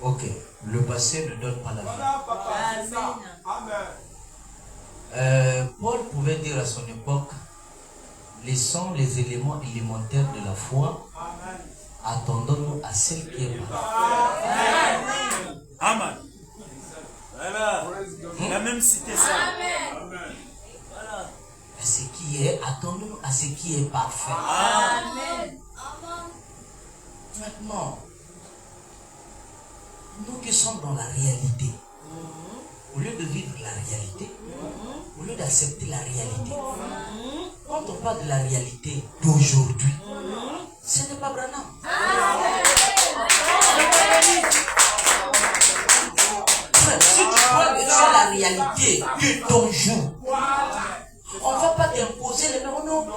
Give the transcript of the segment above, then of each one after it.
Ok, le passé ne donne pas la vie. Paul pouvait dire à son époque, laissons les éléments élémentaires de la foi, attendons-nous à celle qui est parfaite. Amen. Voilà. Il a même cité ça. Amen. Voilà. Ce qui est, attendons-nous à ce qui est parfait. Amen. Maintenant, nous qui sommes dans la réalité, au lieu de vivre la réalité, au lieu d'accepter la réalité, quand on parle de la réalité d'aujourd'hui, ce n'est pas Branham. Si tu crois que tu as la réalité de ton jour, on ne va pas t'imposer les mêmes noms.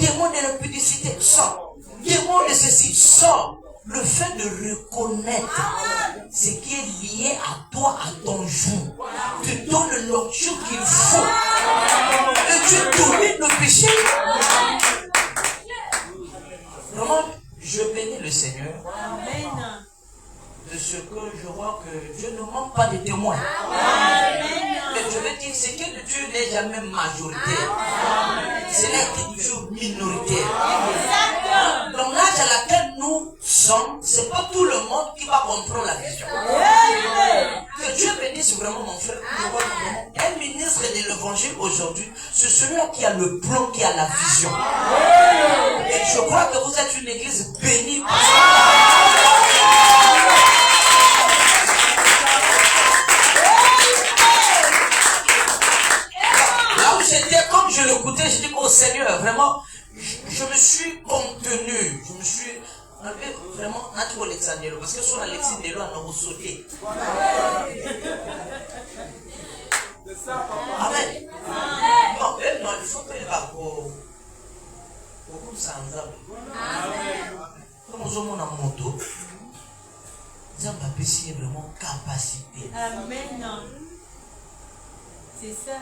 Démon de l'impudicité, sort. Démon de ceci, sort. Le fait de reconnaître ce qui est lié à toi, à ton jour, te donne l'onction qu'il faut. Et tu domines le péché. Vraiment, je bénis le Seigneur de ce que je vois que Dieu ne manque pas de témoins. Mais je veux dire, ce que Dieu n'est jamais majoritaire. Ce n'est toujours minoritaire. Donc l'âge à laquelle nous sommes, ce n'est pas tout le monde qui va comprendre la vision. Que Dieu bénisse vraiment mon frère. Un ministre de l'évangile aujourd'hui, c'est celui-là qui a le plan, qui a la vision. Et je crois que vous êtes une église bénie. Là où j'étais, comme je l'écoutais, je dis au Seigneur, vraiment, je me suis contenu. Je me suis enlevé vraiment Nacho Alexandre, parce que sur Alexandre, on a sauté. Amen. Non, il faut que les beaucoup sans comme nous sommes en moto, nous avons vraiment capacité. Amen. C'est ça.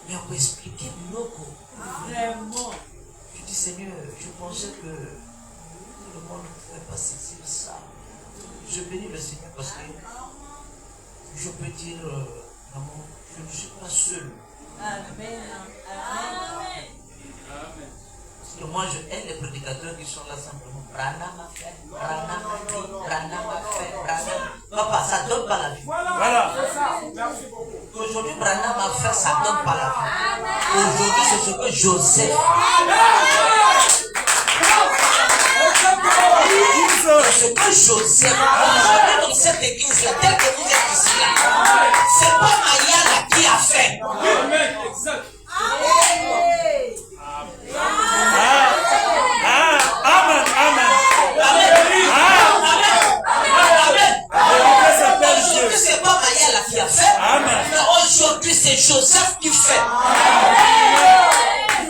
Mais on peut expliquer loco. Vraiment. Je dis Seigneur, je pensais que tout le monde ne pouvait pas saisir ça. Je bénis le Seigneur parce que je peux dire vraiment, je ne suis pas seul. Amen. Amen. Parce que moi je hais les prédicateurs qui sont là simplement. Branham a fait, Branham a dit, Branham a fait, Branham. Papa, ça ne donne pas la vie. Voilà. Aujourd'hui, Branham a fait, ça ne donne pas la vie. Aujourd'hui, c'est ce que Joseph. C'est ce que Joseph. Aujourd'hui, dans cette église-là, tel que vous êtes ici là, c'est pas Mayala qui a fait. Amen. Exact. Amen. Amen. Aujourd'hui, c'est pas Mayala qui a fait. Amen. Mais aujourd'hui, c'est Joseph qui fait.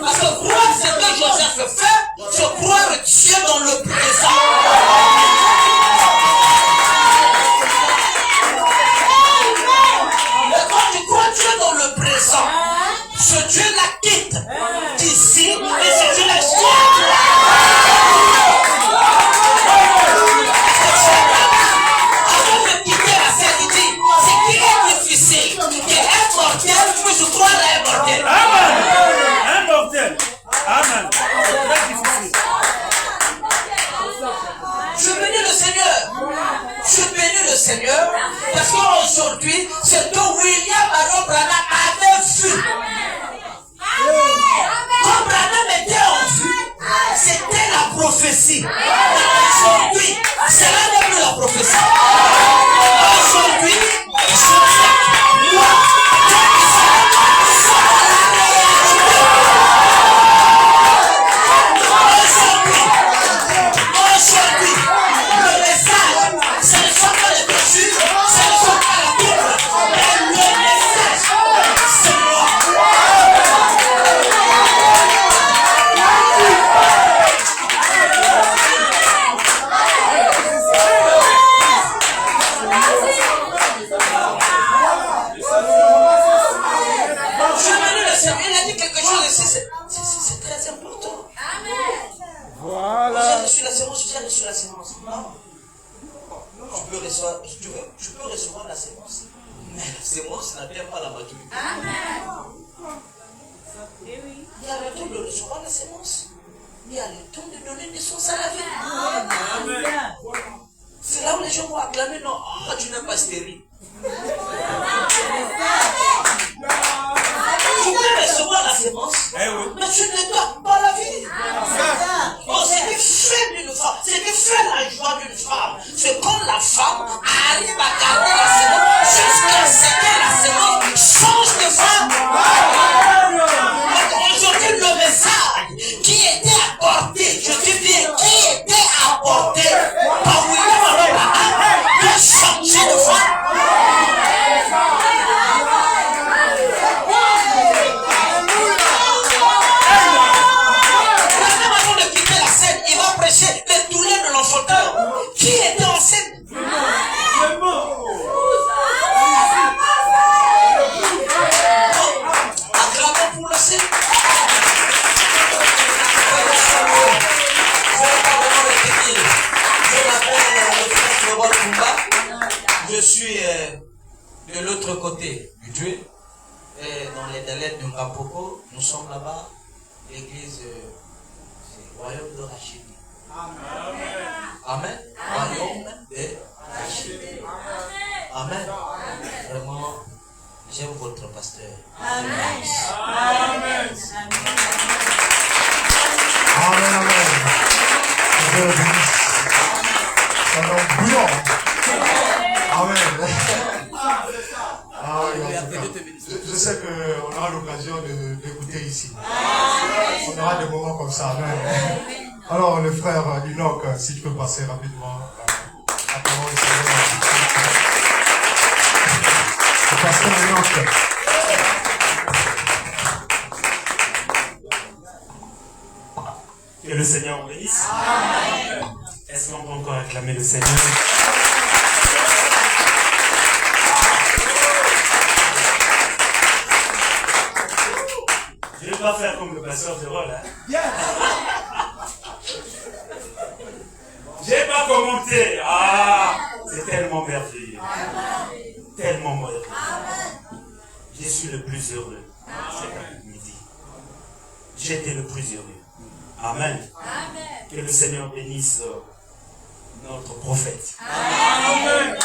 Parce que croire ce que Joseph fait, c'est croire Dieu dans le présent. Et quand tu crois Dieu dans le présent, ce Dieu la quitte d'ici et ce Dieu la quitte. Avant de quitter la scène, il dit, ce qui est difficile, qui est mortel, je crois là est mortel. Amen. Un mortel. Amen. C'est très difficile. Je bénis le Seigneur. Je bénis le Seigneur parce qu'aujourd'hui, c'est que William Aaron Branham avait vu. Quand Branham était en vue, c'était la prophétie. prophétie. Aujourd'hui, cela n'est plus la prophétie. Aujourd'hui, je sais, moi, aujourd'hui, le message, ce ne sont pas les brochures, ce ne sont pas la Bible, mais le message, c'est moi. Je me dis le Seigneur, il a dit quelque chose ici, c'est très important. Voilà. J'ai reçu la sémence, j'ai reçu la sémence. Non. Tu peux recevoir la sémence. Mais la sémence n'atteint pas la maturité. Il y a le temps de recevoir la sémence. Il y a le temps de donner naissance à la vie. C'est là où les gens vont acclamer, non, oh, tu n'es pas stérile. Tu peux recevoir la sémence, mais tu ne donnes pas la vie. Oh, c'est que fait d'une femme, c'est que fait la joie d'une femme. C'est quand la femme arrive à garder la sémence jusqu'à ce que la sémence change de femme. Aujourd'hui, le message qui était apporté, je dis bien qui était apporté par William Abraham, peut changer de femme. Les douleurs de l'enfanteur. Qui était enceinte? Acclamons pour le Seigneur. Je vais pas vraiment le tenir. Je m'appelle le frère Florent Kumba. Je suis de l'autre côté du Dieu. Dans les délais de Ngapoko. Nous sommes là-bas. L'église Royaume de Rachid. Amen. Royaume de Rachid. Amen. Vraiment, j'aime votre pasteur. Amen. Amen. Amen, amen. Dieu le bénisse. C'est un homme bouillant. Amen. Ah oui, en tout cas, je sais qu'on aura l'occasion d'écouter ici. On aura des moments comme ça. Amen. Alors, le frère Enoch, si tu peux passer rapidement la parole. Le pasteur Enoch. Que le Seigneur vous bénisse. Est-ce qu'on peut encore acclamer le Seigneur? Je ne vais pas faire comme le pasteur de rôle. Je n'ai pas commenté. Ah, c'est tellement merveilleux. Tellement merveilleux. Je suis le plus heureux cet après-midi. J'étais le plus heureux. Amen. Que le Seigneur bénisse notre prophète. Amen.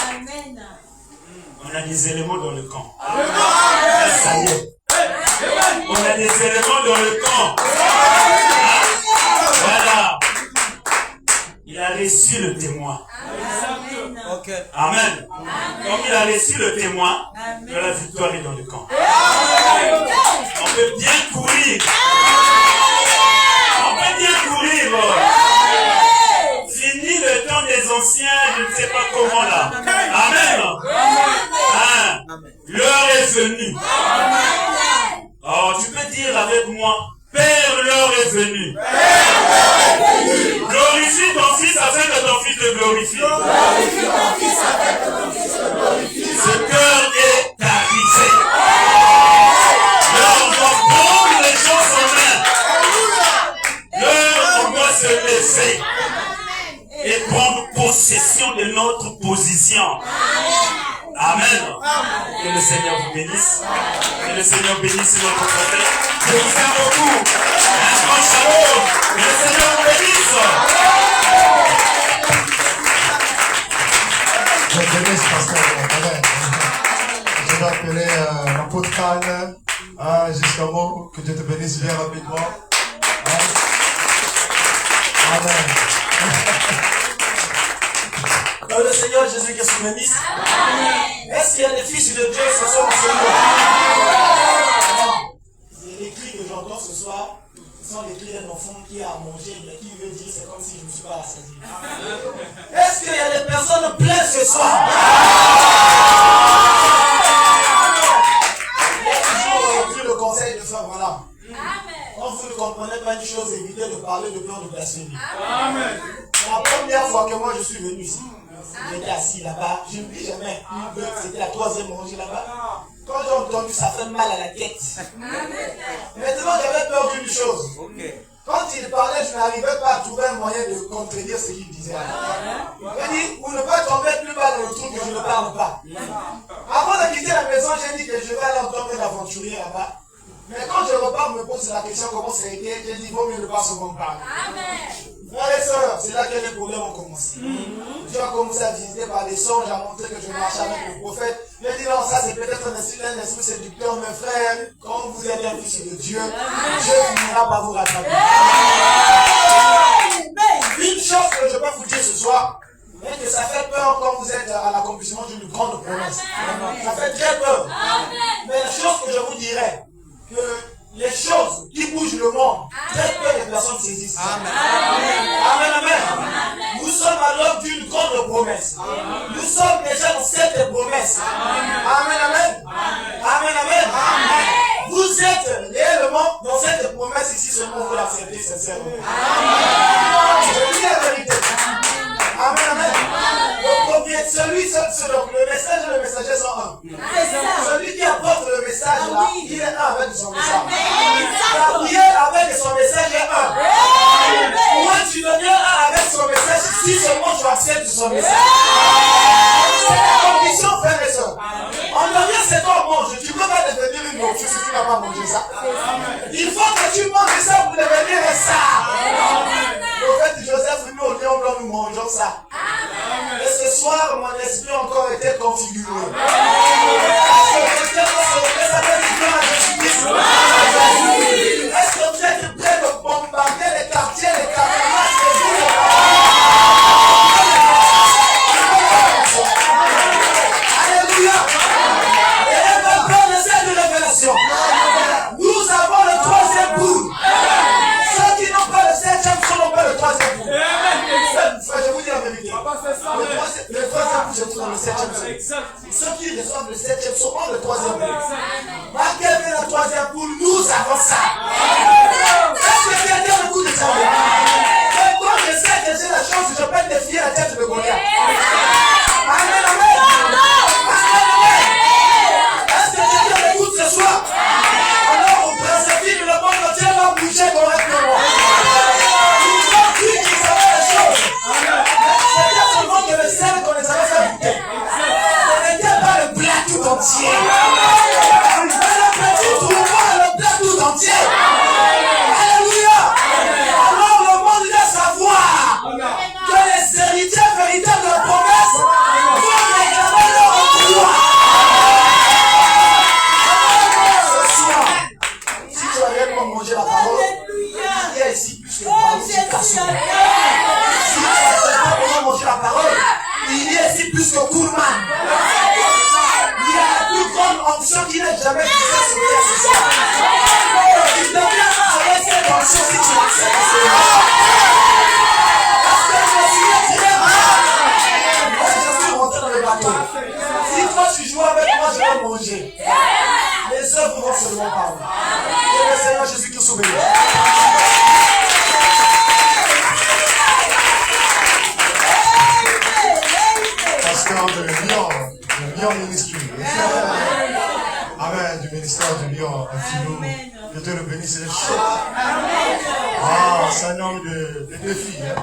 Amen. On a des éléments dans le camp. Ça y est. On a des éléments dans le camp. Voilà. Il a reçu le témoin. Amen. Comme il a reçu le témoin, que la victoire est dans le camp. On peut bien courir. On peut bien courir. Fini le temps des anciens, je ne sais pas comment là. Amen. Hein? L'heure est venue. Oh, tu peux dire avec moi, Père, l'heure est venue. Glorifie ton fils afin que ton fils te glorifie. Ce cœur est arrivé. L'heure doit prendre les choses en main. L'heure on doit se lever et prendre possession de notre position. Amen. Que le Seigneur vous bénisse. Que le Seigneur bénisse notre prophète. Je vous aime beaucoup. Un grand shalom. Que le Seigneur vous bénisse. Je bénisse pasteur. Amen. Je vais appeler l'apôtre Khan. Justement, que Dieu te bénisse bien rapidement. Amen. Dans le Seigneur Jésus-Christ bénisse. Est-ce qu'il y a des fils de Dieu ce soir? Les cris que j'entends ce soir, ce sont les cris d'un enfant qui a à manger, mais qui veut dire c'est comme si je ne me suis pas rassasié. Est-ce qu'il y a des personnes pleines ce soir? J'ai toujours pris le conseil de faire voilà. Quand vous ne comprenez pas une chose, évitez de parler de peur de blasphémie. Amen. La première fois que moi je suis venu ici, j'étais assis là-bas, je ne dis jamais, c'était la troisième rangée là-bas. Quand j'ai entendu, ça fait mal à la tête. Maintenant, j'avais peur d'une chose. Quand il parlait, je n'arrivais pas à trouver un moyen de contredire ce qu'il disait. Il m'a dit, pour ne pas tomber plus bas dans le trou que je ne parle pas. Avant de quitter la maison, j'ai dit que je vais aller entendre l'aventurier là-bas. Mais quand je repars, me pose la question comment ça a été, j'ai dit, vaut mieux ne pas souvent parler. Frères et sœurs, c'est là que les problèmes ont commencé. Dieu a commencé à visiter par des songes, à montrer que je marchais avec le prophète. Il a dit non, ça c'est peut-être un esprit séducteur, mes frères. Quand vous êtes un fils de Dieu, Dieu finira par vous rattraper. Une chose que je peux vous dire ce soir, c'est que ça fait peur quand vous êtes à l'accomplissement d'une grande promesse. Ça fait très peur. Mais la chose que je vous dirais, que les choses qui bougent le monde, très peu de personnes saisissent. Amen. Amen, amen. Nous sommes à l'aube d'une grande promesse. Nous sommes déjà dans cette promesse. Amen, amen. Amen, amen. Vous êtes réellement dans cette promesse ici seulement vous l'acceptez sincèrement. Je dis la vérité. Amen, amen. Donc le message et le messager sont un. Celui qui apporte le message là, il est un avec son message. La prière avec son message est un. Moi tu deviens un avec son message si seulement tu acceptes son message. C'est la condition, frère et soeur. On devient ce qu'on mange. Tu ne peux pas devenir une morsure si tu n'as pas mangé ça. Il faut que tu manges ça pour devenir ça. Le prophète Joseph, nous au lion blanc, nous mangeons ça. Et ce soir, mon esprit a encore été configuré. Est-ce que vous êtes prêts de bombarder les quartiers, les caméras, Alléluia. Et elle va prendre cette révélation. Nous avons le troisième bout. Ceux qui n'ont pas le septième n'ont pas le troisième bout. Je vous dis la vérité. Le troisième bout, je trouve dans le septième bout. Ceux qui reçoivent le septième sont dans le troisième bout. Malgré la troisième bout, nous avons ça. Est-ce que tu as dit le coup de ça? Et quand je sais que j'ai la chance, je peux défier la tête de Goliath. Amen, amen. Amen, amen. Est-ce que tu as dit le coup ce soir? Alors, on préserve le monde entier va bouger correctement. Nous avons cru qu'ils savaient les choses. C'était seulement que le sel qu'on les avait fait goûter. Ce n'était pas le plat tout entier. Mais le petit trouva le plat tout entier. Alléluia. Alors le monde doit savoir que les héritiers véritables de la promesse vont réclamer leur droit. Ce soir, si tu as réellement mangé la parole, il y a ici plus que qualification. Si tu n'as pas vraiment mangé la parole, il y a ici plus que Kourman. Il y a la plus grande onction qui n'est jamais visée sur terre ce soir. Il devient avec cette onction si tu l'acceptes. Parce que je suis tiré moi je suis rentré dans le bateau. Si toi tu joues avec moi, je vais manger. Les œuvres vont seulement parler. Que le Seigneur Jésus-Christ soit béni. Pasteur de Lyon Ministry. Amen, du ministère de Lyon. Que Dieu le bénisse. C'est chaud. Ah, c'est un homme de défi. Hein?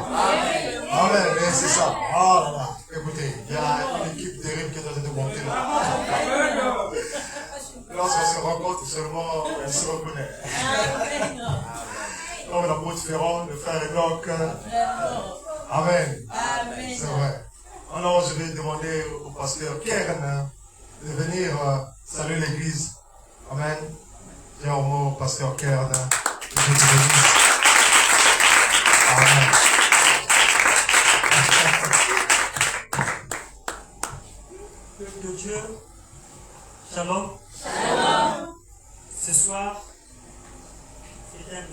Amen, mais c'est ça. Ah là là, écoutez, il y a une équipe terrible qui est en train de monter là. Lorsqu'on se rencontre seulement, elle se reconnaît. Comme l'apôtre Ferron, le frère Enoch. Amen. C'est vrai. Alors je vais demander au pasteur Kern de venir saluer l'église. Amen. Viens au mot, pasteur Kern. Que Dieu te bénisse. Amen.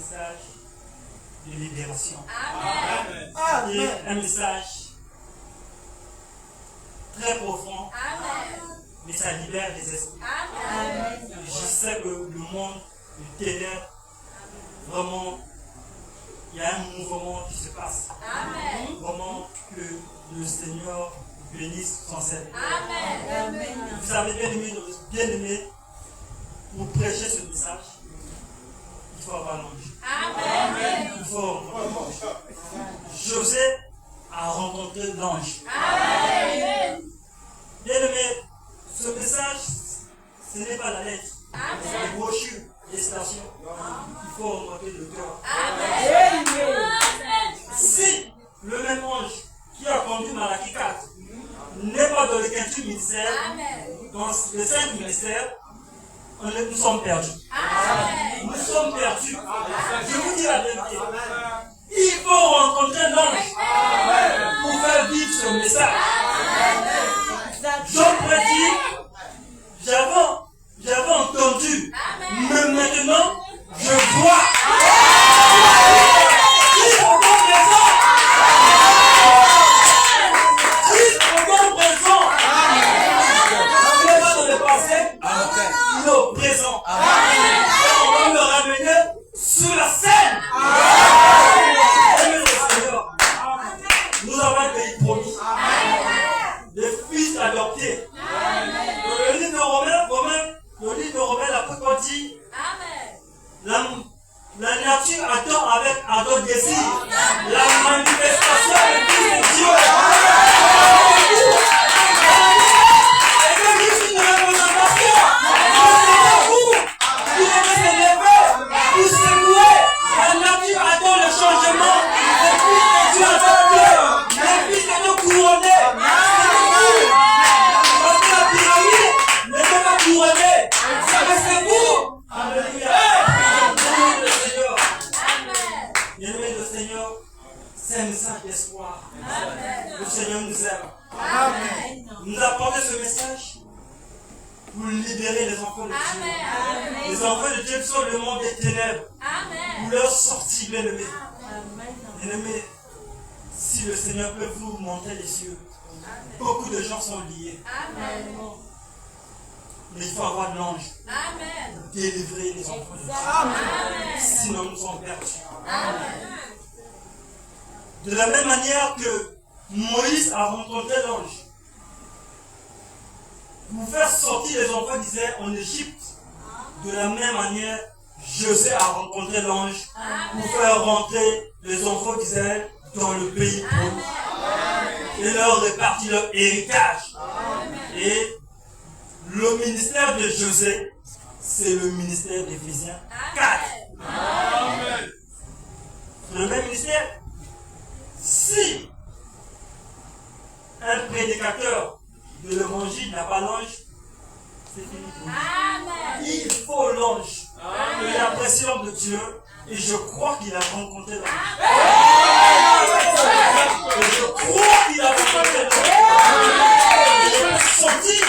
message de libération. Amen. Et un message très profond, mais ça libère les esprits. Je sais que le monde, le ténèbre, vraiment, il y a un mouvement qui se passe. Vraiment que le Seigneur bénisse son serviteur. Vous savez, bien aimé, pour prêcher ce message, il faut avoir l'ange. Il faut rencontrer l'ange. José a rencontré l'ange. Bien aimé, ce message, ce n'est pas la lettre. C'est les brochures, les stations. Il faut rencontrer le cœur. Si le même ange qui a conduit Malachie 4 n'est pas dans le quintuple ministère, dans les 5 ministères, nous sommes perdus. Nous sommes perdus. Je vous dis la vérité. Il faut rencontrer l'ange pour faire vivre ce message. Jean prédit, j'avais entendu, mais maintenant je vois. Christ encore présent. Christ encore présent. Il n'est pas dans le passé, il est au présent. On va le ramener sur la scène. Nous avons un pays promis. Des fils adoptés. Le livre de Romains, l'apôtre dit, la nature attend avec ardent désir la manifestation du Fils de Dieu. Et que Christ est une représentation. Vous, qui devez se lever, pour secouer. La nature attend le changement. Le Fils de Dieu adopté. Le Fils de Dieu couronné. Parce que la pyramide n'était pas couronnée. Mais c'est vous. Alléluia. Bien-aimé le Seigneur, c'est un message d'espoir. Le Seigneur nous aime. Nous apporter ce message pour libérer les enfants de Dieu. Les enfants de Dieu sont le monde des ténèbres. Pour leur sortie, bien-aimé. Bien-aimé, si le Seigneur peut vous montrer les cieux, beaucoup de gens sont liés. Mais il faut avoir l'ange pour délivrer les enfants de Dieu. Sinon, nous sommes perdus. De la même manière que Moïse a rencontré l'ange, pour faire sortir les enfants d'Israël en Égypte, de la même manière, José a rencontré l'ange pour faire rentrer les enfants d'Israël dans le pays promis et leur répartir leur héritage. Et le ministère de José, c'est le ministère d'Éphésiens 4. Le même ministère. Si un prédicateur de l'évangile n'a pas l'ange, c'est fini pour lui. Il faut l'ange. Il apprécie l'homme de Dieu et je crois qu'il a rencontré l'ange. Et je crois qu'il a rencontré l'ange. Je peux sentir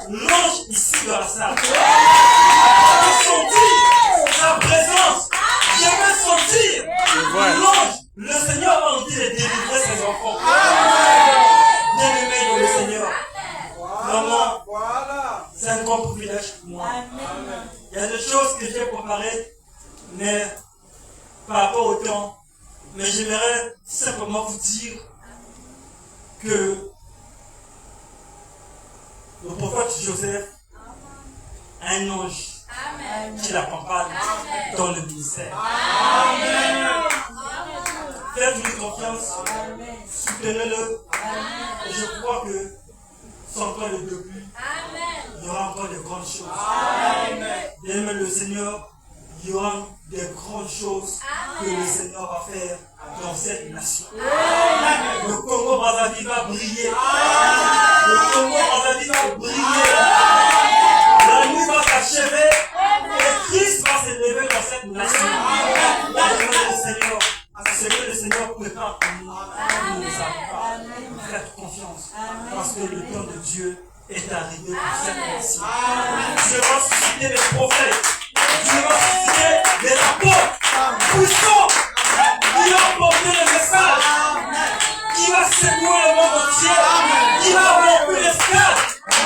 l'ange ici dans la salle. Je peux sentir sa présence. Je peux sentir l'ange. Le Seigneur va nous dire de délivrer ses enfants. Bien-aimé dans le Seigneur. Vraiment, c'est un grand privilège pour moi. Il y a des choses que j'ai préparées, mais par rapport au temps. Mais j'aimerais simplement vous dire que le prophète Joseph a un ange qui l'accompagne dans le ministère. Faites-lui confiance, soutenez-le. Et je crois que c'est encore le début. Il y aura encore de grandes choses. Bien-aimé le Seigneur, il y aura des grandes choses que le Seigneur va faire dans cette nation. Le Congo-Brazzaville va briller. Le Congo-Brazzaville va briller. La nuit va s'achever et Christ va se lever dans cette nation. Le Seigneur, ce que le Seigneur prépare pour nous, nous ne savons pas. Faites confiance parce que le temps de Dieu est arrivé pour cette nation. Dieu va susciter des prophètes. Dieu va susciter des apôtres. puissants qui ont porté le message, qui va secouer le monde entier, qui va rompre l'esclave,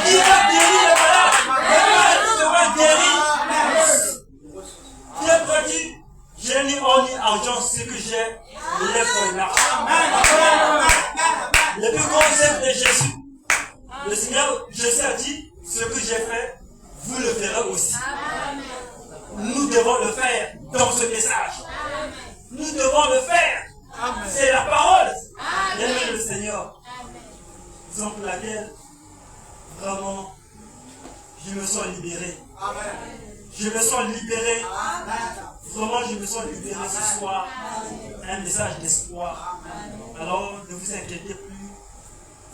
qui va guérir les malades, les malades seront guéris. Qui a pas dit, j'ai ni or ni argent, ce que j'ai, lève ton argent. Le plus grand œuvre de Jésus, le Seigneur Jésus a dit, ce que j'ai fait, vous le ferez aussi. Nous devons le faire dans ce message. Nous devons le faire. C'est la parole. Aimez le Seigneur. Raison pour laquelle, vraiment, je me sens libéré. Je me sens libéré. Vraiment, je me sens libéré ce soir. Un message d'espoir. Alors, ne vous inquiétez plus.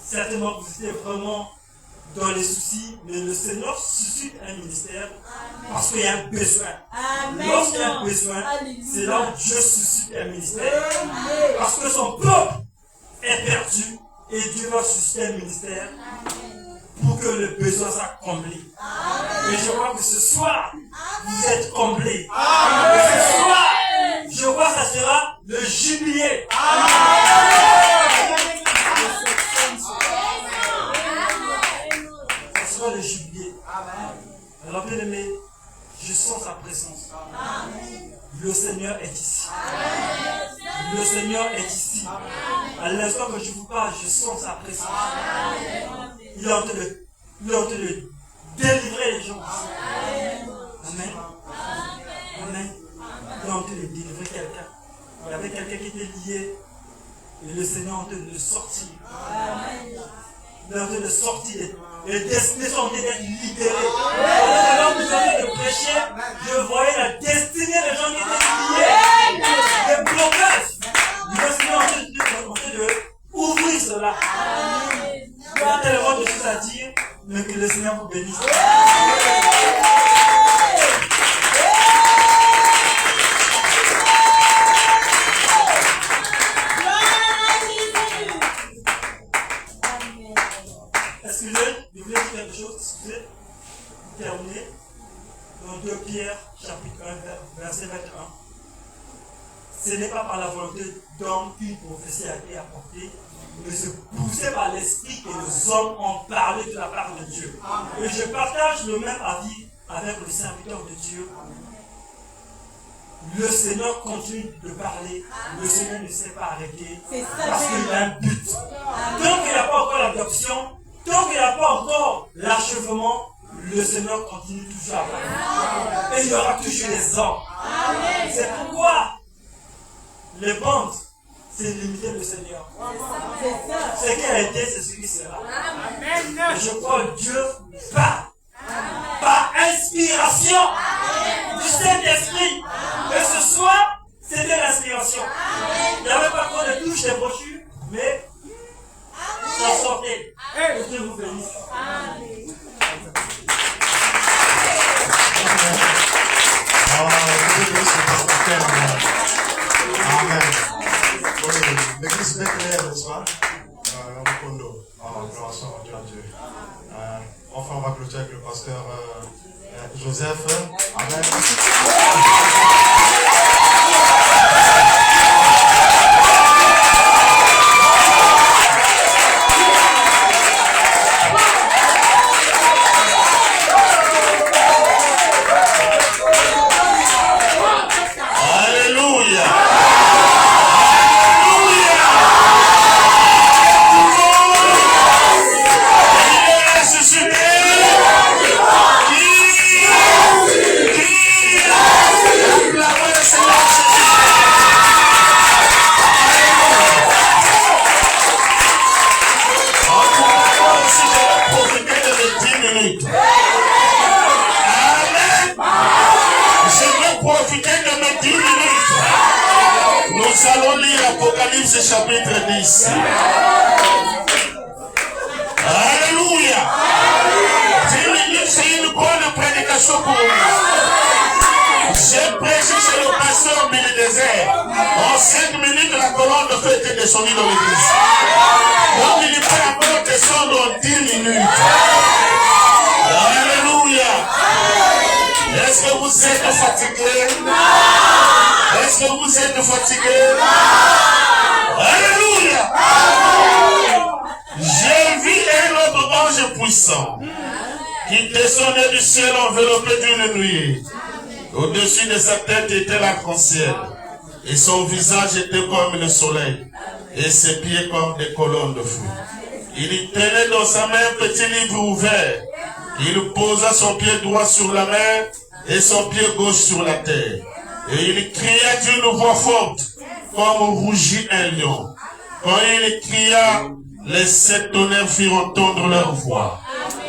Certainement, vous êtes vraiment dans les soucis, mais le Seigneur suscite un ministère parce qu'il y a un besoin. Lorsqu'il y a un besoin, c'est là où Dieu suscite un ministère. Parce que son peuple est perdu et Dieu va susciter un ministère pour que le besoin soit comblé. Et je crois que ce soir, vous êtes comblés. Et ce soir, je crois que ça sera le jubilé. Le jubilé. Alors bien aimé, je sens sa présence. Le Seigneur est ici. Le Seigneur est ici. À l'instant que je vous parle, je sens sa présence. Il est en train de délivrer les gens. Amen. Amen. Il est en train de délivrer quelqu'un. Il y avait quelqu'un qui était lié et le Seigneur est en train de le sortir. Il est en train de sortir. Les destinées sont en train d'être libérées. Alors que vous avez de prêcher, je voyais la destinée des gens qui étaient liés. Des blocages. Le Seigneur est en train de ouvrir cela. Il y a tellement de choses à dire, mais que le Seigneur vous bénisse. Je voulais dire quelque chose, excusez, terminer dans 2 Pierre, chapitre 1, verset 21. Ce n'est pas par la volonté d'homme qu'une prophétie a été apportée, mais c'est poussé par l'esprit que les hommes ont parlé de la part de Dieu. Et je partage le même avis avec le serviteur de Dieu. Le Seigneur continue de parler, le Seigneur ne s'est pas arrêté, parce qu'il a un but. Tant qu'il n'y a pas encore l'adoption, tant qu'il n'y a pas encore l'achèvement, le Seigneur continue toujours à parler. Et il y aura toujours des hommes. C'est pourquoi les bandes, c'est limiter le Seigneur. Ce qui a été, c'est ce qui sera. Et je crois que Dieu parle par inspiration du Saint-Esprit. Et ce soir, c'était l'inspiration. Il n'y avait pas encore de touche des brochures, mais ça sortait. Que Dieu vous bénisse. Amen. L'église Bethléem, n'est-ce pas? Dieu. Enfin, on va clôturer avec le pasteur Joseph. Amen. Apocalypse chapitre 10. Alléluia. 10 minutes, c'est une bonne prédication pour nous. J'ai prêché chez le pasteur Billy Désert. En 5 minutes, la colonne de feu était descendue dans l'église. Donc il peut encore descendre en 10 minutes. Alléluia. Est-ce que vous êtes fatigué? Non. Est-ce que vous êtes fatigué? Non. Alléluia. J'ai vu un autre ange puissant qui descendait du ciel enveloppé d'une nuée. Au-dessus de sa tête était l'arc-en-ciel. Et son visage était comme le soleil. Et ses pieds comme des colonnes de feu. Il tenait dans sa main un petit livre ouvert. Il posa son pied droit sur la mer et son pied gauche sur la terre. Et il cria d'une voix forte, comme rougit un lion. Quand il cria, les 7 tonnerres firent entendre leur voix.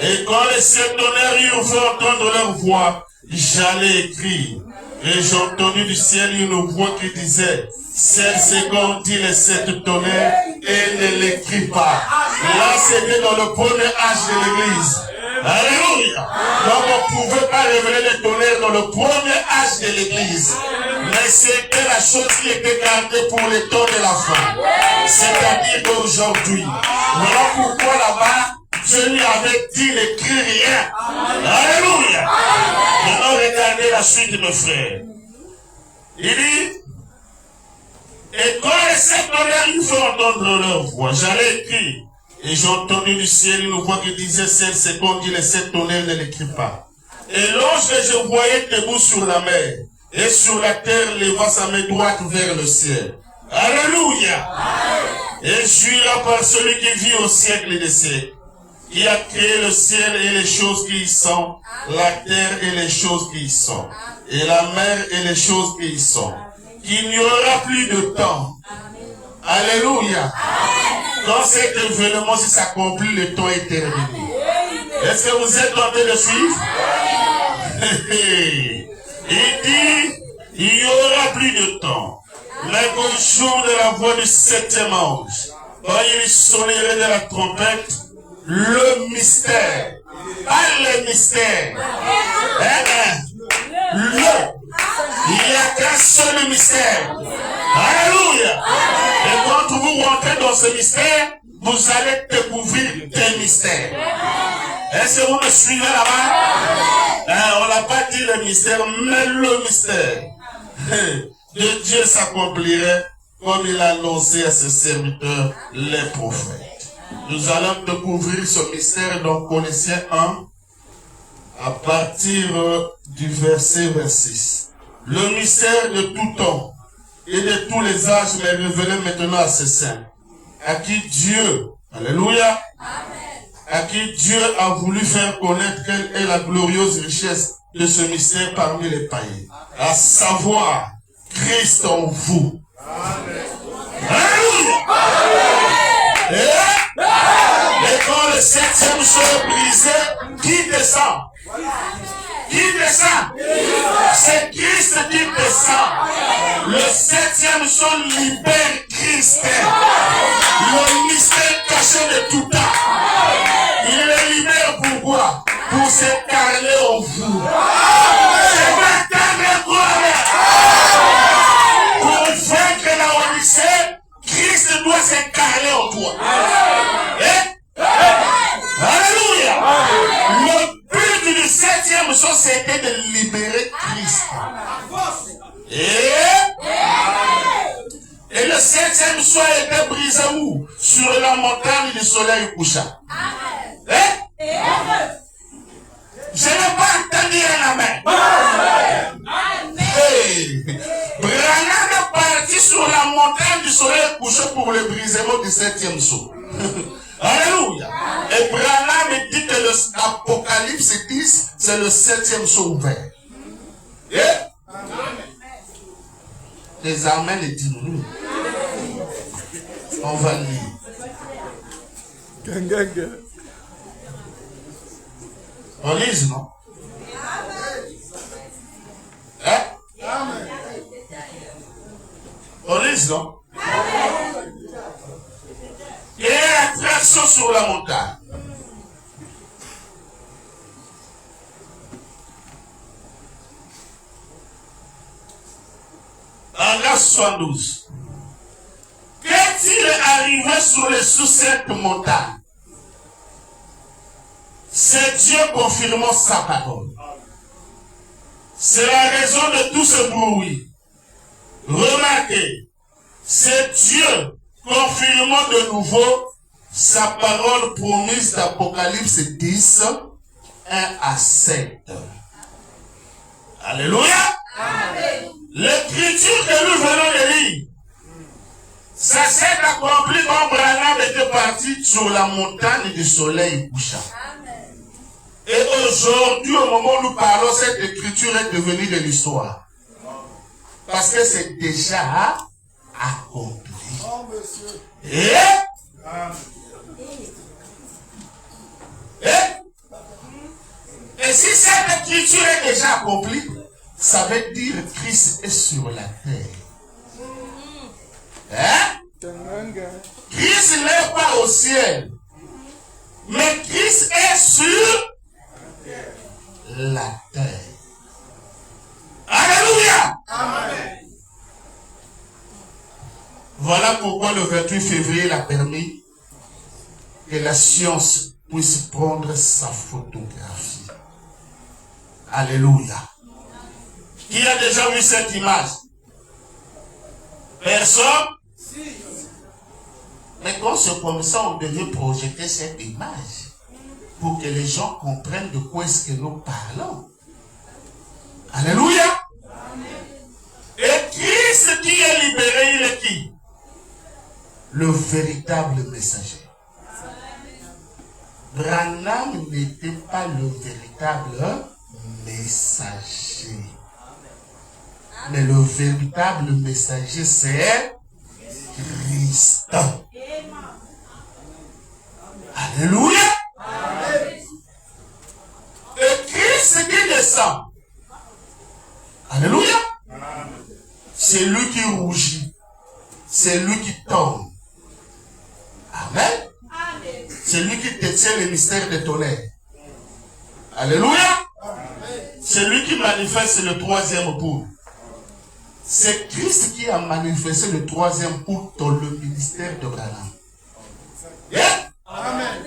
Et quand les 7 tonnerres eurent fait entendre leur voix, j'allais écrire. Et j'ai entendu du ciel une voix qui disait, 7 secondes dit les 7 tonnerres et ne l'écrit pas. Là, c'était dans le premier âge de l'église. Alléluia. Donc on ne pouvait pas révéler les tonnerres dans le premier âge de l'église. Mais c'était la chose qui était gardée pour les temps de la fin. C'est-à-dire qu'aujourd'hui, voilà pourquoi là-bas, Dieu lui avait dit n'écris rien. Alléluia. Maintenant regardez la suite, mes frères. Il dit, et quand les 7 tonnerres ils font entendre leur voix, j'allais écrire. Et j'ai entendu du ciel une voix qui disait 7 secondes, dit les 7 tonnerres ne l'écrit pas. Et l'ange que je voyais debout sur la mer et sur la terre leva sa main droite vers le ciel. Alléluia. Et jura par celui qui vit au siècle des siècles, qui a créé le ciel et les choses qui y sont, la terre et les choses qui y sont, et la mer et les choses qui y sont, qu'il n'y aura plus de temps. Alléluia. Quand cet événement s'accomplit, le temps est terminé. Est-ce que vous êtes en train de suivre? Il dit, il n'y aura plus de temps. Mais qu'au jour de la voix du 7e ange, quand il sonnerait de la trompette, le mystère, pas le mystère, il n'y a qu'un seul mystère. Alléluia. Et quand vous rentrez dans ce mystère, vous allez découvrir des mystères. Est-ce que vous me suivez là-bas? On n'a pas dit le mystère, mais le mystère de Dieu s'accomplirait comme il a annoncé à ses serviteurs, les prophètes. Nous allons découvrir ce mystère dans Colossiens 1 à partir du verset 26. Le mystère de tout temps et de tous les âges m'est révélé maintenant à ses saints, à qui Dieu, alléluia, à qui Dieu a voulu faire connaître quelle est la glorieuse richesse de ce mystère parmi les païens, à savoir Christ en vous. Alléluia. Et quand le 7e jour est brisé, qui descend? Qui descend? C'est Christ qui descend. Le 7e jour libère Christ. Le mystère caché de tout temps. Il le libère pourquoi? Pour s'incarner en vous. C'est maintenant gloire. Pour vaincre la Odyssée, Christ doit s'incarner en toi. Alléluia. Le but du 7e jour, c'était de libérer Christ. Et le 7e jour était brisé où? Sur la montagne du soleil couchant. Je n'ai pas entendu un amen. Branham est parti sur la montagne du soleil couché pour le brisement du 7e jour. Alléluia. Et Branham dit que l'Apocalypse 10, c'est le 7e jour ouvert. Les amens les disent. On va lire. On lise, non? Hein? On lise, non? Et l'attraction sur la montagne. En verset 72. Qu'est-il arrivé sur les sous-cette montagne? C'est Dieu confirmant sa parole. C'est la raison de tout ce bruit. Remarquez, c'est Dieu confirmant de nouveau sa parole promise d'Apocalypse 10, 1 à 7. Alléluia. Amen. L'écriture que nous venons de lire, ça s'est accompli quand Branham était parti sur la montagne du soleil couchant. Et aujourd'hui, au moment où nous parlons, cette écriture est devenue de l'histoire. Parce que c'est déjà accompli. Et si cette écriture est déjà accomplie, ça veut dire que Christ est sur la terre. Christ n'est pas au ciel. Mais Christ est sur la terre. Alléluia. Amen. Voilà pourquoi le 28 février il a permis que la science puisse prendre sa photographie. Alléluia. Qui a déjà vu cette image? Personne? Mais quand c'est comme ça, on devait projeter cette image pour que les gens comprennent de quoi est-ce que nous parlons. Alléluia. Et Christ qui est libéré, il est qui? Le véritable messager. Branham n'était pas le véritable messager. Mais le véritable messager, c'est Christ. Alléluia. Et Christ qui descend. Alléluia. C'est lui qui rougit. C'est lui qui tombe. Amen. C'est lui qui détient les mystères des tonnerres. Alléluia. C'est lui qui manifeste le troisième bout. C'est Christ qui a manifesté le troisième bout dans le ministère de Branham. Yeah? Amen.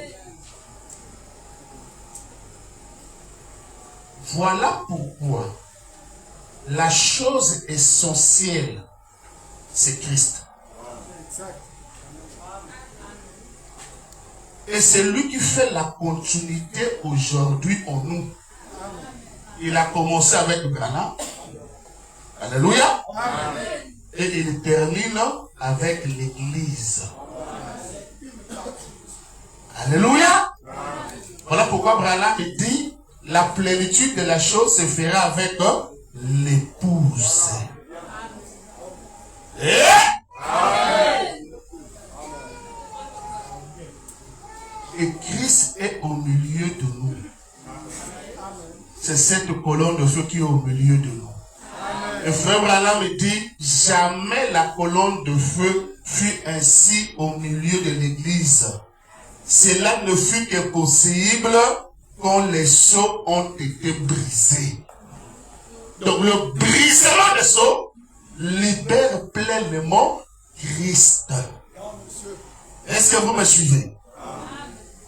Voilà pourquoi la chose essentielle, c'est Christ. Et c'est lui qui fait la continuité aujourd'hui en nous. Il a commencé avec Branham. Alléluia. Amen. Et il termine avec l'Église. Alléluia. Amen. Voilà pourquoi Branham dit, la plénitude de la chose se fera avec l'épouse. Et Christ est au milieu de nous. C'est cette colonne de feu qui est au milieu de nous. Et frère Branham me dit, jamais la colonne de feu fut ainsi au milieu de l'église. Cela ne fut que possible quand les sceaux ont été brisés. Donc le brisement des sceaux libère pleinement Christ. Est-ce que vous me suivez?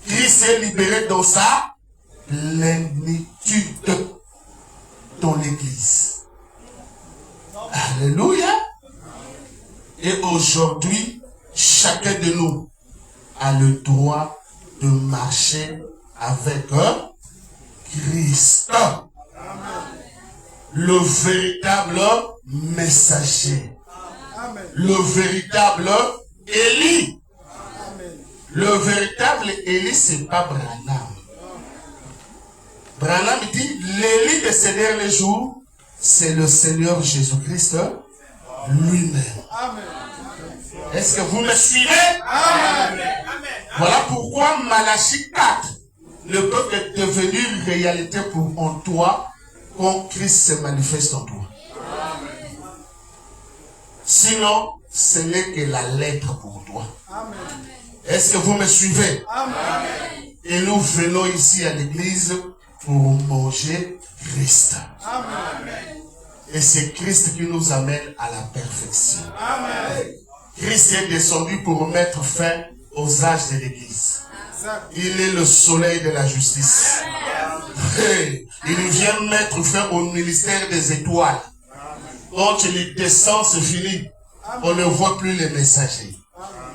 Christ est libéré dans sa plénitude dans l'église. Alléluia. Et aujourd'hui, chacun de nous a le droit de marcher avec Christ. Le véritable messager. Le véritable Élie. Le véritable Élie, c'est pas Branham. Branham dit, l'Élie de ces derniers jours, c'est le Seigneur Jésus-Christ lui-même. Est-ce que vous me suivez? Amen. Voilà pourquoi Malachie 4 ne peut que devenir réalité en toi quand Christ se manifeste en toi. Sinon, ce n'est que la lettre pour toi. Est-ce que vous me suivez? Amen. Et nous venons ici à l'église pour manger Christ. Amen. Et c'est Christ qui nous amène à la perfection. Amen. Christ est descendu pour mettre fin aux âges de l'église. Il est le soleil de la justice. Hey. Il vient mettre fin au ministère des étoiles. Quand il descend, c'est fini. On ne voit plus les messagers.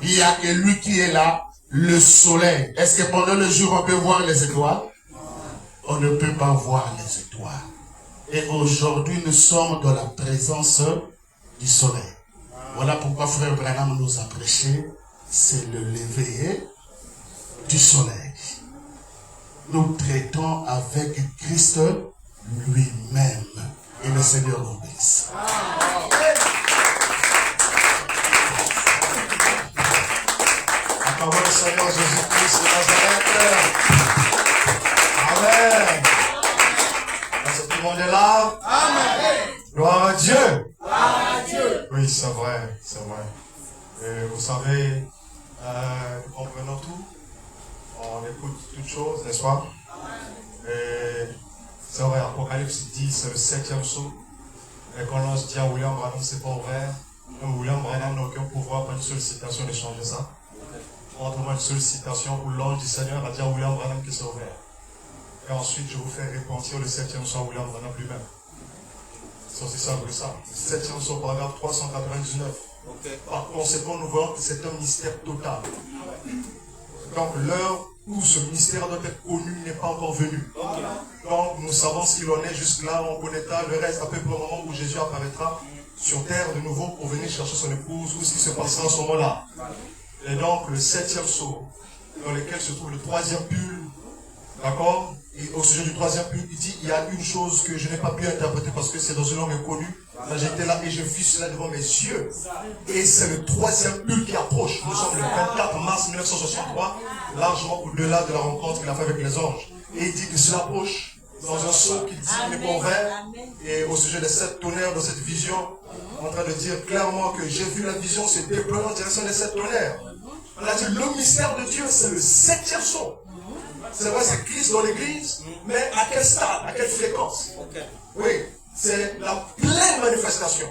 Il n'y a que lui qui est là, le soleil. Est-ce que pendant le jour, on peut voir les étoiles? On ne peut pas voir les étoiles. Et aujourd'hui, nous sommes dans la présence du soleil. Voilà pourquoi Frère Branham nous a prêché. C'est le lever du soleil. Nous traitons avec Christ lui-même. Et le Seigneur nous bénisse. La parole du Seigneur Jésus-Christ de Nazareth. Amen. Est-ce que tout le monde est là? Amen. Gloire à Dieu. Gloire à Dieu. Oui, c'est vrai, c'est vrai. Et vous savez, nous comprenons tout. On écoute toutes choses, n'est-ce pas? Et c'est vrai, Apocalypse dit, c'est le 7e sceau. Et quand l'ange dit à William Branham, c'est pas ouvert. William Branham n'a aucun pouvoir, pas une seule citation de changer ça. Autrement, une seule citation où l'ange du Seigneur a dit à William Branham que c'est ouvert. Et ensuite, je vous fais repentir le 7e sceau à William Branham lui-même. C'est aussi simple que ça. Le 7e sceau, paragraphe 399. Par conséquent, nous voyons que c'est un mystère total. Donc, l'heure où ce mystère doit être connu n'est pas encore venu. Donc, nous savons ce qu'il en est jusque-là, on connaîtra le reste à peu près au moment où Jésus apparaîtra sur terre de nouveau pour venir chercher son épouse, ou ce qui se passera à ce moment-là. Et donc, le 7e sceau, dans lequel se trouve le 3e pull, d'accord? Et au sujet du 3e pull, il dit, il y a une chose que je n'ai pas pu interpréter parce que c'est dans une langue inconnue. J'étais là et je vis cela devant mes yeux. Et c'est le 3e pull qui approche. Nous sommes le 24 mars 1963, largement au-delà de la rencontre qu'il a fait avec les anges. Et il dit que cela approche dans un sceau qui dit qu'il n'est pas ouvert. Et au sujet des 7 tonnerres dans cette vision, en train de dire clairement que j'ai vu la vision se déployer en direction des 7 tonnerres. On a dit le mystère de Dieu, c'est le 7e sceau. C'est vrai, c'est Christ dans l'église, mais à quel stade, à quelle fréquence? Oui, c'est la pleine manifestation.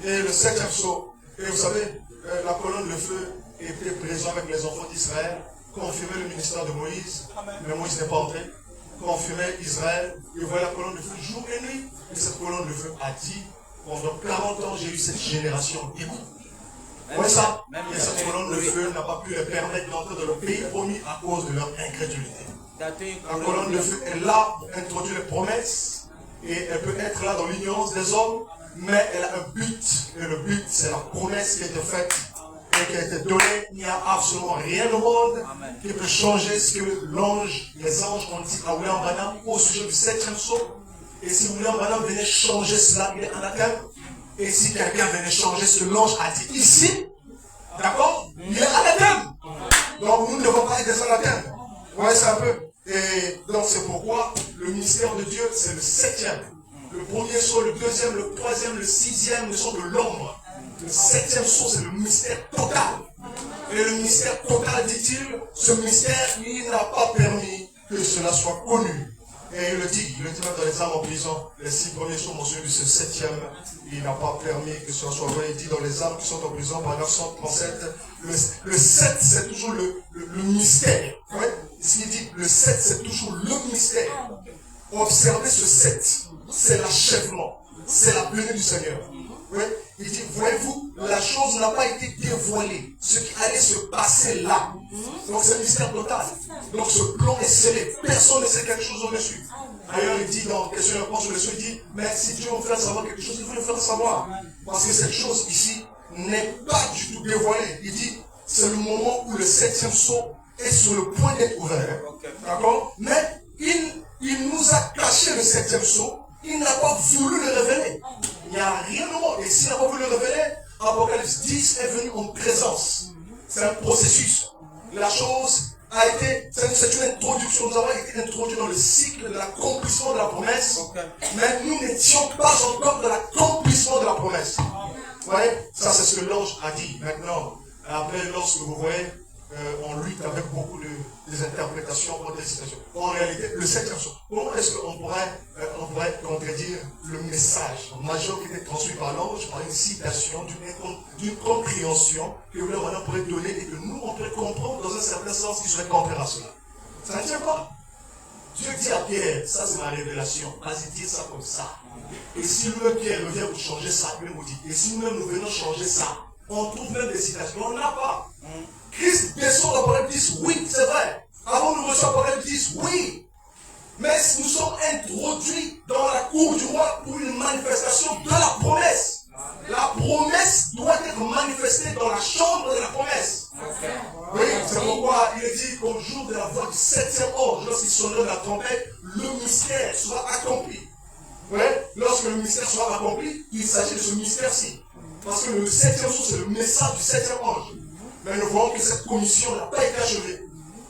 Et le 7e sceau, et vous savez, la colonne de feu était présente avec les enfants d'Israël, confirmait le ministère de Moïse, mais Moïse n'est pas entré, confirmait Israël, et voilà la colonne de feu jour et nuit. Et cette colonne de feu a dit, pendant 40 ans, j'ai eu cette génération d'écoute. Oui, ça. Et cette colonne de feu n'a pas pu leur permettre d'entrer dans le pays promis à cause de leur incrédulité. La colonne de feu est là pour introduire les promesses et elle peut être là dans l'ignorance des hommes, mais elle a un but. Et le but, c'est la promesse qui a été faite et qui a été donnée. Il n'y a absolument rien au monde qui peut changer ce que les anges ont dit à William Branham au sujet du 7e sceau. Et si William Branham venait changer cela, il est anathème. Et si quelqu'un venait changer ce que l'ange a dit ici, d'accord, il est anathème. Donc nous ne devons pas être des anathèmes. Vous voyez ça un peu. Et donc c'est pourquoi le mystère de Dieu, c'est le 7e. Le premier sceau, le 2e, le 3e, le 6e ne sont de l'ombre. Le 7e sceau, c'est le mystère total. Et le mystère total, dit-il, ce mystère, il n'a pas permis que cela soit connu. Et il le dit même dans les âmes en prison, les 6 premiers sceaux mentionnés de ce 7e, il n'a pas permis que ce soit vrai. Il dit dans les âmes qui sont en prison, par 937, le 7 c'est toujours le mystère. Ouais. Ce qu'il dit, le 7 c'est toujours le mystère. Observez ce 7, c'est l'achèvement, c'est la venue du Seigneur. Ouais. Il dit, voyez-vous, la chose n'a pas été dévoilée, ce qui allait se passer là. Donc c'est un mystère total. Donc ce plan est scellé, personne ne sait quelque chose au-dessus. D'ailleurs, il dit dans Question et réponse sur le dessus, il dit, mais si Dieu veut faire savoir quelque chose, il faut le faire savoir. Parce que cette chose ici n'est pas du tout dévoilée. Il dit, c'est le moment où le 7e sceau est sur le point d'être ouvert. D'accord? Mais il nous a caché le 7e sceau. Il n'a pas voulu le révéler. Il n'y a rien au monde. Et s'il n'a pas voulu le révéler, Apocalypse 10 est venu en présence. C'est un processus. La chose a été, c'est une introduction. Nous avons été introduits dans le cycle de l'accomplissement de la promesse. Mais nous n'étions pas encore dans l'accomplissement de la promesse. Vous voyez? Ça, c'est ce que l'ange a dit. Maintenant, après, lorsque vous voyez, on lutte avec beaucoup des interprétations pour des citations. En réalité, le 7e sceau, comment est-ce qu'on pourrait contredire le message majeur qui était transmis par l'ange par une citation d'une compréhension que le Seigneur pourrait donner et que nous, on pourrait comprendre dans un certain sens qui serait contraire à cela? Ça ne tient pas. Dieu dit à Pierre, ça c'est ma révélation, vas-y dis ça comme ça. Et si lui-même Pierre revient pour changer ça, il nous dit, et si nous-mêmes nous venons changer ça, on trouve même des citations, on n'a pas. Christ descend dans l'Apocalypse 10, oui, c'est vrai. Avant nous reçoit l'Apocalypse 10, oui. Mais nous sommes introduits dans la cour du roi pour une manifestation de la promesse. La promesse doit être manifestée dans la chambre de la promesse. Oui, c'est pourquoi il est dit qu'au jour de la voix du 7e ange, lorsqu'il sonnera la trompette, le mystère sera accompli. Oui, lorsque le mystère sera accompli, il s'agit de ce mystère-ci. Parce que le 7e jour, c'est le message du 7e ange. Mais nous voyons que cette commission n'a pas été achevée.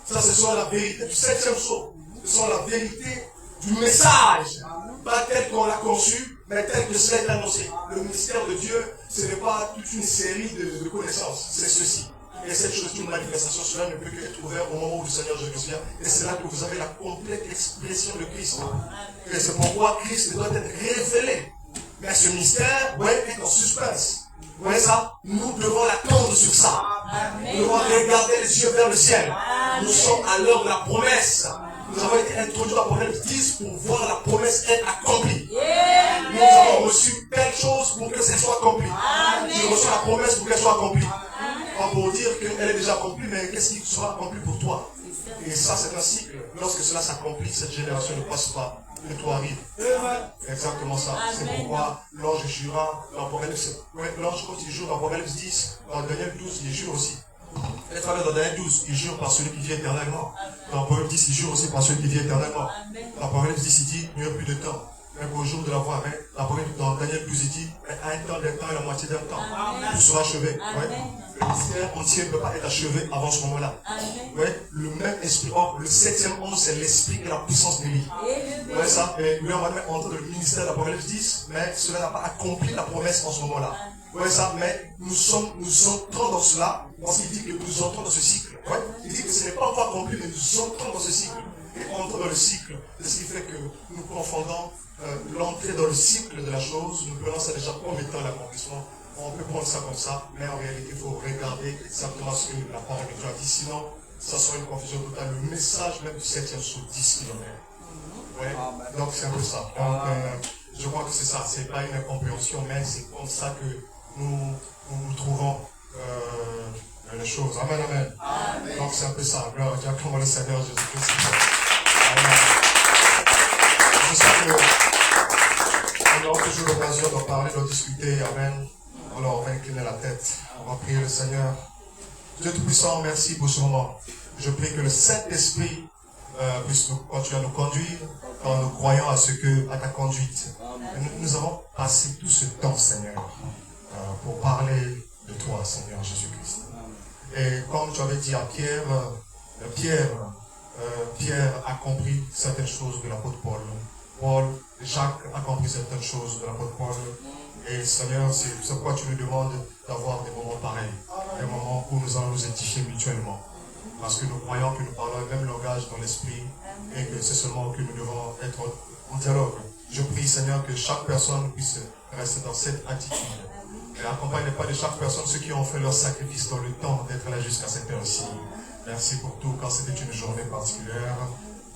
Ça, ce sont la vérité du 7e jour. Ce sont la vérité du message. Pas tel qu'on l'a conçu, mais tel que cela est annoncé. Le mystère de Dieu, ce n'est pas toute une série de connaissances. C'est ceci. Et cette chose, une manifestation, cela ne peut qu'être ouvert au moment où le Seigneur Jésus vient. Et c'est là que vous avez la complète expression de Christ. Et c'est pourquoi Christ doit être révélé. Mais ce mystère doit être en suspense. Vous voyez ça? Nous devons l'attendre sur ça. Nous devons regarder les yeux vers le ciel. Nous sommes à l'heure de la promesse. Nous avons été introduits à l'Apocalypse 10 pour voir la promesse être accomplie. Nous avons reçu telle chose pour que ça soit accompli. Nous reçois la promesse pour qu'elle soit accomplie. Pas pour dire qu'elle est déjà accomplie, mais qu'est-ce qui sera accompli pour toi? Et ça, c'est un cycle. Lorsque cela s'accomplit, cette génération ne passe pas. Et toi arrive. Exactement ça. C'est pourquoi l'ange jura dans l'Apocalypse. L'ange, quand il jure dans l'Apocalypse 10, dans Daniel 12, il jure aussi. Et dans Daniel 12, il jure par celui qui vit éternellement. Dans l'Apocalypse 10, il jure aussi par celui qui vit éternellement. Dans l'Apocalypse 10, il dit, il n'y a plus de temps. Même au jour de la voix, dans Daniel 12, il dit, un temps d'un temps et la moitié d'un temps. Tout sera achevé. Ouais. Le mystère entier ne peut pas être achevé avant ce moment-là. Ouais. Le même esprit. Or, le 7e ange, c'est l'esprit et la puissance d'Élie. Ouais, ça. Et lui, on va même entrer dans le ministère de l'Apocalypse 10, mais cela n'a pas accompli la promesse en ce moment-là. Ouais, ça. Mais nous entrons dans cela, parce qu'il dit que nous entrons dans ce cycle. Ouais. Il dit que ce n'est pas encore accompli, mais nous entrons dans ce cycle. Et entrer dans le cycle, c'est ce qui fait que nous confondons l'entrée dans le cycle de la chose, nous prenons ça déjà comme étant l'accomplissement. On peut prendre ça comme ça, mais en réalité, il faut regarder exactement ce que la parole de Dieu a dit. Sinon, ça sera une confusion totale. Le message même du 7e sur 10 km. Ouais. Donc, c'est un peu ça. Donc, je crois que c'est ça. C'est pas une incompréhension, mais c'est comme ça que nous trouvons les choses. Amen, amen. Donc, c'est un peu ça. Gloire à Dieu, comme le Seigneur Jésus-Christ. Je sais que on aura toujours l'occasion d'en parler, d'en discuter. Amen. Alors, on va incliner la tête. On va prier le Seigneur. Dieu Tout-Puissant, merci pour ce moment. Je prie que le Saint-Esprit puisse continuer à nous conduire quand nous croyons à ta conduite. Nous avons passé tout ce temps, Seigneur, pour parler de toi, Seigneur Jésus-Christ. Et comme tu avais dit à Pierre, Pierre a compris certaines choses de l'apôtre Paul. Jacques a compris certaines choses de l'apôtre Paul. Et Seigneur, c'est pourquoi tu nous demandes d'avoir des moments pareils. Des moments où nous allons nous édifier mutuellement. Parce que nous croyons que nous parlons le même langage dans l'esprit et que c'est seulement que nous devons être en dialogue. Je prie, Seigneur, que chaque personne puisse rester dans cette attitude. Et accompagne pas de chaque personne ceux qui ont fait leur sacrifice dans le temps d'être là jusqu'à cette heure-ci. Merci pour tout, quand c'était une journée particulière.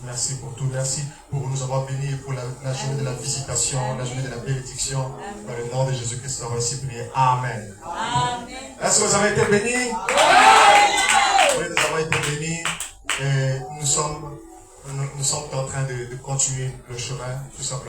Merci pour tout. Merci pour nous avoir bénis pour la journée de la visitation, la journée de la bénédiction. Dans le nom de Jésus-Christ, nous avons ainsi prié. Amen. Est-ce que vous avez été bénis? Oui, nous avons été bénis. Et nous sommes en train de continuer le chemin, tout simplement.